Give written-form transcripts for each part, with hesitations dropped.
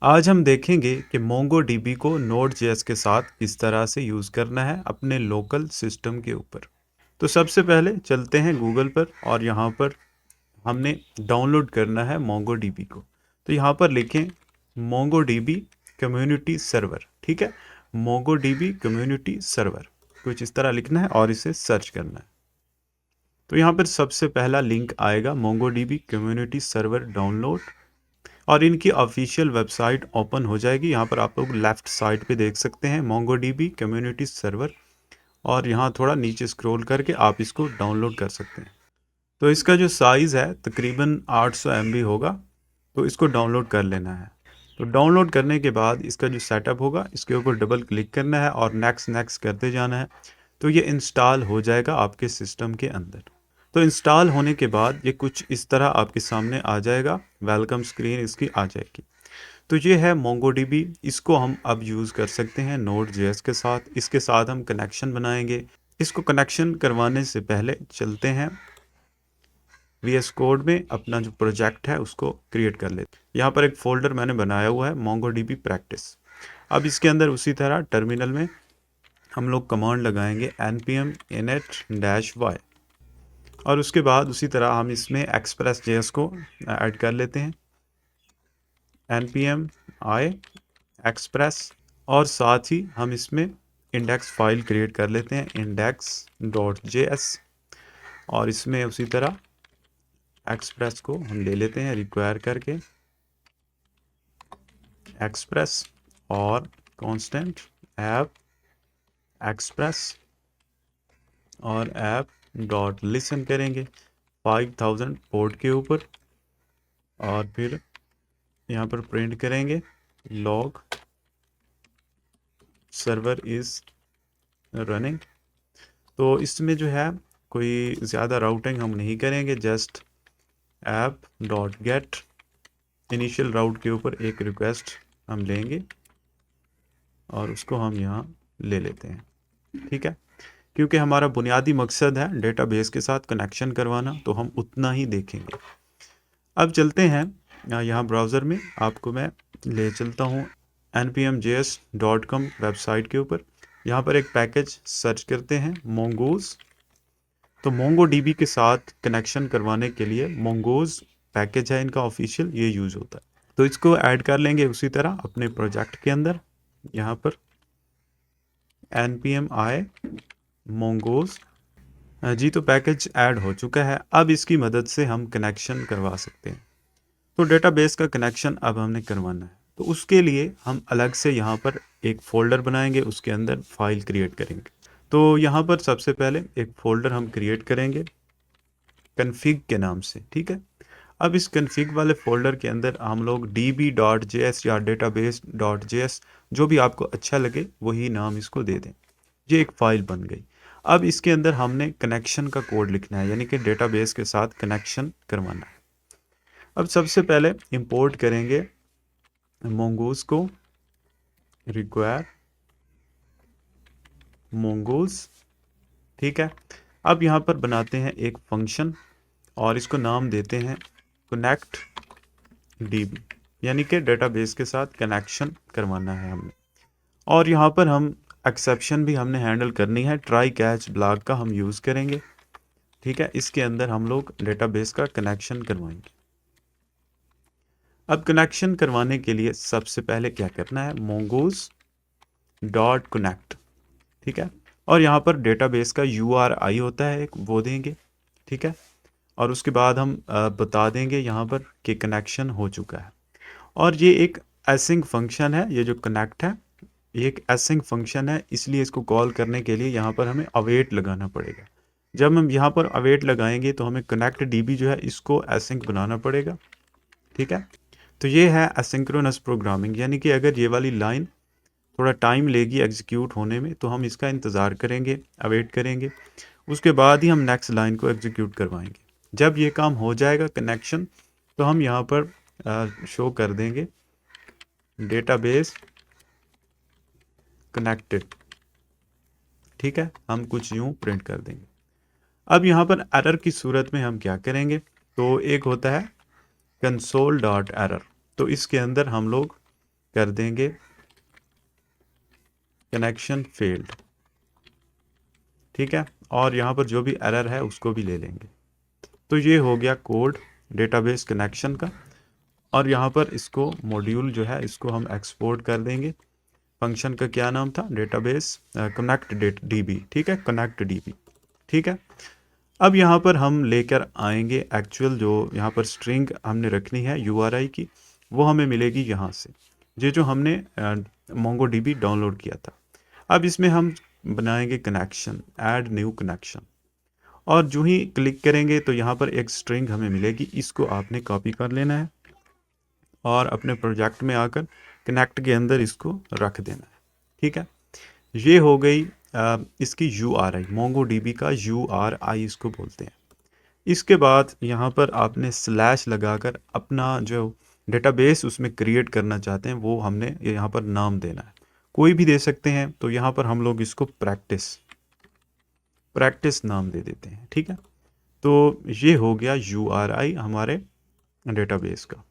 आज हम देखेंगे कि MongoDB को Node.js के साथ किस तरह से यूज़ करना है अपने लोकल सिस्टम के ऊपर। तो सबसे पहले चलते हैं गूगल पर और यहाँ पर हमने डाउनलोड करना है MongoDB को। तो यहाँ पर लिखें MongoDB कम्युनिटी सर्वर, ठीक है। MongoDB कम्युनिटी सर्वर कुछ इस तरह लिखना है और इसे सर्च करना है। तो यहाँ पर सबसे पहला लिंक आएगा MongoDB कम्युनिटी सर्वर डाउनलोड और इनकी ऑफिशियल वेबसाइट ओपन हो जाएगी। यहाँ पर आप लोग लेफ्ट साइड पे देख सकते हैं MongoDB कम्युनिटी सर्वर और यहाँ थोड़ा नीचे स्क्रॉल करके आप इसको डाउनलोड कर सकते हैं। तो इसका जो साइज़ है तकरीबन 800 MB होगा, तो इसको डाउनलोड कर लेना है। तो डाउनलोड करने के बाद इसका जो सेटअप होगा इसके ऊपर डबल क्लिक करना है और नेक्स्ट नेक्स्ट करते जाना है। तो ये इंस्टॉल हो जाएगा आपके सिस्टम के अंदर। तो इंस्टॉल होने के बाद ये कुछ इस तरह आपके सामने आ जाएगा, वेलकम स्क्रीन इसकी आ जाएगी। तो ये है MongoDB, इसको हम अब यूज़ कर सकते हैं Node.js के साथ। इसके साथ हम कनेक्शन बनाएंगे। इसको कनेक्शन करवाने से पहले चलते हैं VS कोड में अपना जो प्रोजेक्ट है उसको क्रिएट कर लेते हैं। यहाँ पर एक फ़ोल्डर मैंने बनाया हुआ है MongoDB प्रैक्टिस। अब इसके अंदर उसी तरह टर्मिनल में हम लोग कमांड लगाएंगे npm init-y और उसके बाद उसी तरह हम इसमें express.js को ऐड कर लेते हैं npm i express और साथ ही हम इसमें इंडेक्स फाइल क्रिएट कर लेते हैं index.js और इसमें उसी तरह एक्सप्रेस को हम ले लेते हैं रिक्वायर करके एक्सप्रेस और कांस्टेंट ऐप एक्सप्रेस और ऐप डॉट लिसन करेंगे 5000 पोर्ट के ऊपर और फिर यहाँ पर प्रिंट करेंगे लॉग सर्वर इज़ रनिंग। तो इसमें जो है कोई ज़्यादा राउटिंग हम नहीं करेंगे, just app dot get initial route के ऊपर एक रिक्वेस्ट हम लेंगे और उसको हम यहाँ ले लेते हैं, ठीक है। क्योंकि हमारा बुनियादी मकसद है डेटाबेस के साथ कनेक्शन करवाना, तो हम उतना ही देखेंगे। अब चलते हैं यहाँ ब्राउज़र में, आपको मैं ले चलता हूँ npmjs.com वेबसाइट के ऊपर। यहाँ पर एक पैकेज सर्च करते हैं Mongoose। तो MongoDB के साथ कनेक्शन करवाने के लिए Mongoose पैकेज है इनका ऑफिशियल, ये यूज़ होता है। तो इसको ऐड कर लेंगे उसी तरह अपने प्रोजेक्ट के अंदर। यहाँ पर npm i Mongoose जी, तो पैकेज ऐड हो चुका है। अब इसकी मदद से हम कनेक्शन करवा सकते हैं। तो डेटाबेस का कनेक्शन अब हमने करवाना है, तो उसके लिए हम अलग से यहाँ पर एक फ़ोल्डर बनाएंगे, उसके अंदर फाइल क्रिएट करेंगे। तो यहाँ पर सबसे पहले एक फ़ोल्डर हम क्रिएट करेंगे कन्फिग के नाम से, ठीक है। अब इस कन्फिग वाले फ़ोल्डर के अंदर हम लोग db.js या database.js जो भी आपको अच्छा लगे वही नाम इसको दे दें। ये एक फ़ाइल बन गई। अब इसके अंदर हमने कनेक्शन का कोड लिखना है, यानी कि डेटाबेस के साथ कनेक्शन करवाना है। अब सबसे पहले इंपोर्ट करेंगे Mongoose को, रिक्वायर Mongoose, ठीक है। अब यहाँ पर बनाते हैं एक फंक्शन और इसको नाम देते हैं कनेक्ट DB, यानी कि डेटाबेस के साथ कनेक्शन करवाना है हमने। और यहाँ पर हम एक्सेप्शन भी हमने हैंडल करनी है, ट्राई कैच ब्लॉक का हम यूज़ करेंगे, ठीक है। इसके अंदर हम लोग डेटाबेस का कनेक्शन करवाएंगे। अब कनेक्शन करवाने के लिए सबसे पहले क्या करना है, Mongoose डॉट कनेक्ट, ठीक है। और यहाँ पर डेटाबेस का URI होता है एक, वो देंगे, ठीक है। और उसके बाद हम बता देंगे यहाँ पर कि कनेक्शन हो चुका है। और ये एक एसिंग फंक्शन है, ये जो कनेक्ट है ये एक एसिंग फंक्शन है, इसलिए इसको कॉल करने के लिए यहाँ पर हमें अवेट लगाना पड़ेगा। जब हम यहाँ पर अवेट लगाएंगे तो हमें कनेक्ट DB जो है इसको एसिंग बनाना पड़ेगा, ठीक है। तो ये है एसिंक्रोनस प्रोग्रामिंग, यानी कि अगर ये वाली लाइन थोड़ा टाइम लेगी एग्जीक्यूट होने में तो हम इसका इंतज़ार करेंगे, अवेट करेंगे, उसके बाद ही हम नेक्स्ट लाइन को एग्जीक्यूट करवाएंगे। जब ये काम हो जाएगा कनेक्शन, तो हम यहाँ पर शो कर देंगे डेटाबेस कनेक्टेड, ठीक है। हम कुछ यूँ प्रिंट कर देंगे। अब यहाँ पर एरर की सूरत में हम क्या करेंगे, तो एक होता है console.error, तो इसके अंदर हम लोग कर देंगे कनेक्शन फेल्ड, ठीक है, और यहाँ पर जो भी एरर है उसको भी ले लेंगे। तो ये हो गया कोड डेटाबेस कनेक्शन का। और यहाँ पर इसको मॉड्यूल जो है इसको हम एक्सपोर्ट कर देंगे। फंक्शन का क्या नाम था? डेटाबेस कनेक्ट डीबी, ठीक है, कनेक्ट डीबी, ठीक है। अब यहाँ पर हम लेकर आएंगे एक्चुअल जो यहाँ पर स्ट्रिंग हमने रखनी है URI की, वो हमें मिलेगी यहाँ से, ये जो हमने MongoDB डाउनलोड किया था। अब इसमें हम बनाएंगे कनेक्शन, ऐड न्यू कनेक्शन, और जो ही क्लिक करेंगे तो यहाँ पर एक स्ट्रिंग हमें मिलेगी, इसको आपने कॉपी कर लेना है और अपने प्रोजेक्ट में आकर कनेक्ट के अंदर इसको रख देना है, ठीक है। ये हो गई इसकी URI, MongoDB का URI इसको बोलते हैं। इसके बाद यहाँ पर आपने स्लैश लगाकर अपना जो डेटाबेस उसमें क्रिएट करना चाहते हैं वो हमने यहाँ पर नाम देना है, कोई भी दे सकते हैं। तो यहाँ पर हम लोग इसको प्रैक्टिस नाम दे देते हैं, ठीक है। तो ये हो गया URI हमारे डेटाबेस का।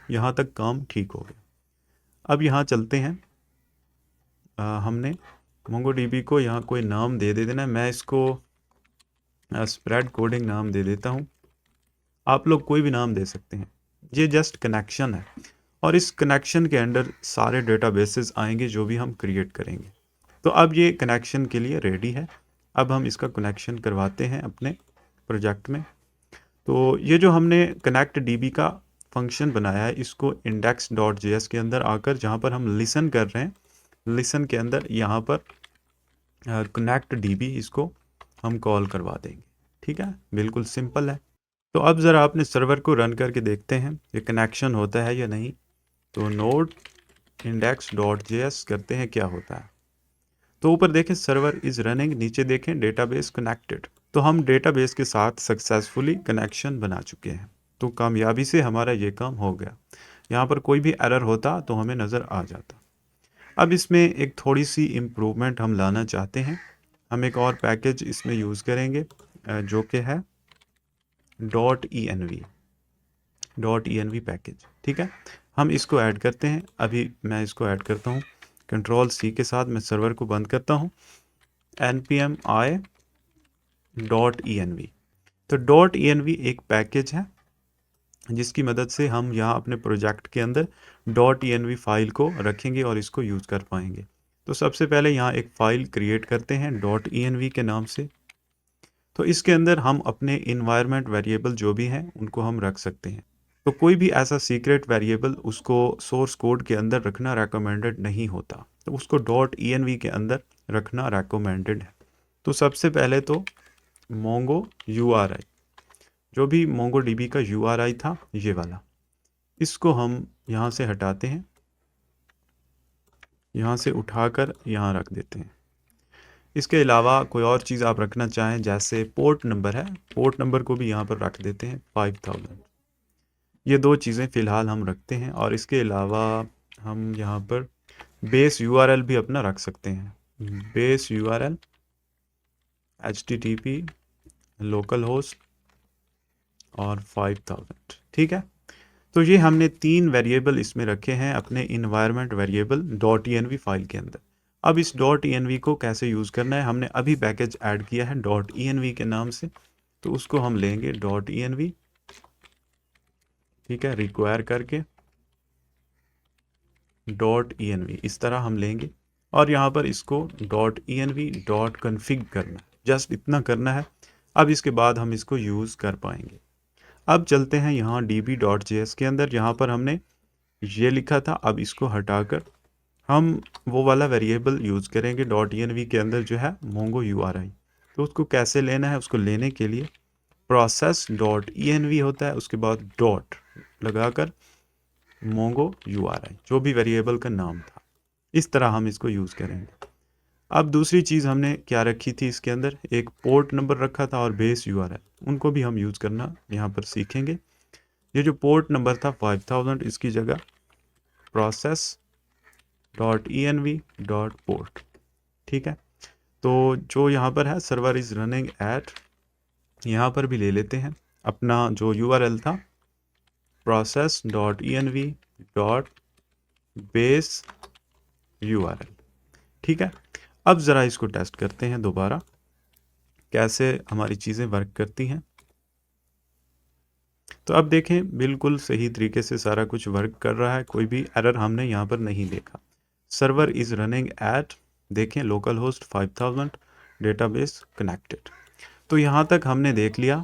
यहाँ तक काम ठीक हो गया। अब यहाँ चलते हैं, हमने MongoDB को यहाँ कोई नाम दे देना है। मैं इसको स्प्रेड कोडिंग नाम दे देता हूँ, आप लोग कोई भी नाम दे सकते हैं। ये जस्ट कनेक्शन है और इस कनेक्शन के अंदर सारे डेटाबेसेस आएंगे जो भी हम क्रिएट करेंगे। तो अब ये कनेक्शन के लिए रेडी है। अब हम इसका कनेक्शन करवाते हैं अपने प्रोजेक्ट में। तो ये जो हमने कनेक्ट डीबी का फंक्शन बनाया है, इसको index.js के अंदर आकर जहाँ पर हम लिसन कर रहे हैं, लिसन के अंदर यहाँ पर कनेक्ट डीबी इसको हम कॉल करवा देंगे, ठीक है। बिल्कुल सिंपल है। तो अब ज़रा अपने सर्वर को रन करके देखते हैं ये कनेक्शन होता है या नहीं। तो नोड index.js करते हैं, क्या होता है। तो ऊपर देखें सर्वर इज़ रनिंग, नीचे देखें डेटाबेस कनेक्टेड। तो हम डेटाबेस के साथ सक्सेसफुली कनेक्शन बना चुके हैं। तो कामयाबी से हमारा ये काम हो गया। यहाँ पर कोई भी एरर होता तो हमें नज़र आ जाता। अब इसमें एक थोड़ी सी इम्प्रूवमेंट हम लाना चाहते हैं। हम एक और पैकेज इसमें यूज़ करेंगे जो कि है .env पैकेज, ठीक है। हम इसको ऐड करते हैं। अभी मैं इसको ऐड करता हूँ, Ctrl+C के साथ मैं सर्वर को बंद करता हूँ। npm i .env। तो .env एक पैकेज है जिसकी मदद से हम यहाँ अपने प्रोजेक्ट के अंदर .env फाइल को रखेंगे और इसको यूज़ कर पाएंगे। तो सबसे पहले यहाँ एक फ़ाइल क्रिएट करते हैं .env के नाम से। तो इसके अंदर हम अपने इन्वायरमेंट वेरिएबल जो भी हैं उनको हम रख सकते हैं। तो कोई भी ऐसा सीक्रेट वेरिएबल उसको सोर्स कोड के अंदर रखना रेकमेंडेड नहीं होता, तो उसको .env के अंदर रखना रेकमेंडेड है। तो सबसे पहले तो Mongo URI, जो भी MongoDB का URI था ये वाला, इसको हम यहाँ से हटाते हैं, यहाँ से उठाकर यहाँ रख देते हैं। इसके अलावा कोई और चीज़ आप रखना चाहें, जैसे पोर्ट नंबर है, पोर्ट नंबर को भी यहाँ पर रख देते हैं 5000। ये दो चीज़ें फ़िलहाल हम रखते हैं। और इसके अलावा हम यहाँ पर बेस URL भी अपना रख सकते हैं, base URL HTTP local host और 5000, ठीक है। तो ये हमने 3 वेरिएबल इसमें रखे हैं अपने इन्वायरमेंट वेरिएबल .env फाइल के अंदर। अब इस .env को कैसे यूज़ करना है, हमने अभी पैकेज ऐड किया है .env के नाम से, तो उसको हम लेंगे .env, ठीक है, रिक्वायर करके .env इस तरह हम लेंगे और यहाँ पर इसको .env.config करना है, जस्ट इतना करना है। अब इसके बाद हम इसको यूज़ कर पाएंगे। अब चलते हैं यहाँ db.js के अंदर, यहाँ पर हमने ये लिखा था, अब इसको हटाकर हम वो वाला वेरिएबल यूज़ करेंगे .env के अंदर जो है Mongo URI। तो उसको कैसे लेना है, उसको लेने के लिए process.env होता है, उसके बाद डॉट लगाकर Mongo URI जो भी वेरिएबल का नाम था, इस तरह हम इसको यूज़ करेंगे। अब दूसरी चीज़ हमने क्या रखी थी इसके अंदर, एक पोर्ट नंबर रखा था और बेस URL, उनको भी हम यूज़ करना यहाँ पर सीखेंगे। ये जो पोर्ट नंबर था 5000, इसकी जगह process.env.port, ठीक है। तो जो यहाँ पर है सर्वर इज़ रनिंग एट, यहाँ पर भी ले लेते हैं अपना जो URL था process.env.port, बेस URL। ठीक है, अब ज़रा इसको टेस्ट करते हैं दोबारा, कैसे हमारी चीज़ें वर्क करती हैं। तो अब देखें बिल्कुल सही तरीके से सारा कुछ वर्क कर रहा है, कोई भी एरर हमने यहाँ पर नहीं देखा। सर्वर इज़ रनिंग एट, देखें लोकल होस्ट 5000, डेटाबेस कनेक्टेड। तो यहाँ तक हमने देख लिया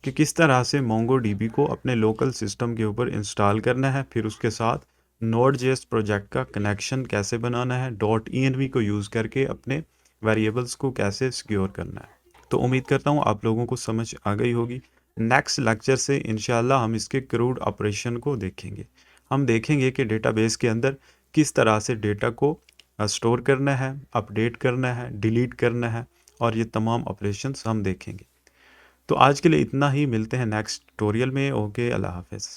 कि किस तरह से MongoDB को अपने लोकल सिस्टम के ऊपर इंस्टॉल करना है, फिर उसके साथ Node.js प्रोजेक्ट का कनेक्शन कैसे बनाना है, .env को यूज़ करके अपने वेरिएबल्स को कैसे सिक्योर करना है। तो उम्मीद करता हूँ आप लोगों को समझ आ गई होगी। नेक्स्ट लेक्चर से इंशाल्लाह हम इसके क्रूड ऑपरेशन को देखेंगे। हम देखेंगे कि डेटाबेस के अंदर किस तरह से डेटा को स्टोर करना है, अपडेट करना है, डिलीट करना है, और ये तमाम ऑपरेशंस हम देखेंगे। तो आज के लिए इतना ही, मिलते हैं नेक्स्ट ट्यूटोरियल में। ओके, अल्लाह हाफ़िज़।